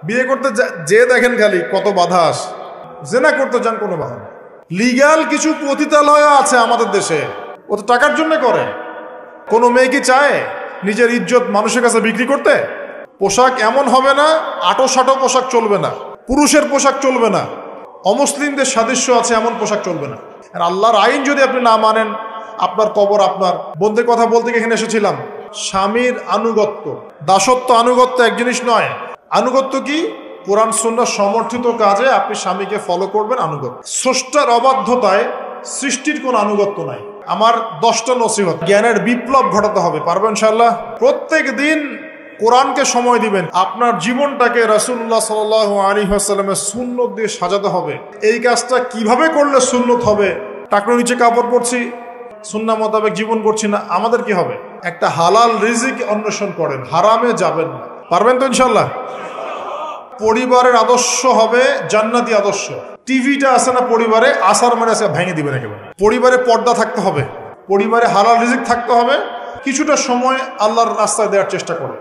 বিয়ে করতে যে দেখেন খালি কত বাধা আসে, জেনা করতে যান কোনো বাধা নেই। লিগ্যাল কিছু পতিতালয় আছে আমাদের দেশে, ও তো টাকার জন্য করে। কোনো মেয়ে কি চায় নিজের ইজ্জত মানুষের কাছে বিক্রি করতে? পোশাক এমন হবে না, আটো সাটো পোশাক চলবে না, পুরুষের পোশাক চলবে না, অমুসলিমদের সাদৃশ্য আছে এমন পোশাক চলবে না। আর আল্লাহর আইন যদি আপনি না মানেন, আপনার কবর আপনার। বন্ধুদের কথা বলতে এখানে এসেছিলাম, স্বামীর আনুগত্য, দাসত্ব আনুগত্য এক জিনিস নয়। আনুগত্য কি? কোরআন সুন্নাহ সমর্থিত কাজে আপনি স্বামীকে ফলো করবেন, আনুগত্য। স্রষ্টার অবাধ্যতায় সৃষ্টির কোনো আনুগত্য নাই। আমার 10টা নসিহত, জ্ঞানের বিপ্লব ঘটাতে হবে, পারবেন ইনশাআল্লাহ। প্রত্যেক দিন কোরআনকে সময় দিবেন, আপনার জীবনটাকে রাসূলুল্লাহ সাল্লাল্লাহু আলাইহি ওয়াসাল্লামের সুন্নত দিয়ে সাজাতে হবে। এই কাজটা কিভাবে করলে সুন্নত হবে? টাকনোর নিচে কাপড় পরছি, সুন্নাহ মোতাবেক জীবন করছি না, আমাদের কি হবে? একটা হালাল রিজিক অন্বেষণ করেন, হারামে যাবেন না। পারবেন তো ইনশাআল্লাহ? পরিবারের আদর্শ হবে জান্নাতি আদর্শ। টিভিটা আছে না পরিবারে, আসার মানে আছে ভেঙে দিবেন একেবারে। পরিবারে পর্দা থাকতে হবে, পরিবারে হালাল রিজিক থাকতে হবে। কিছুটা সময় আল্লাহর রাস্তায় দেওয়ার চেষ্টা করো।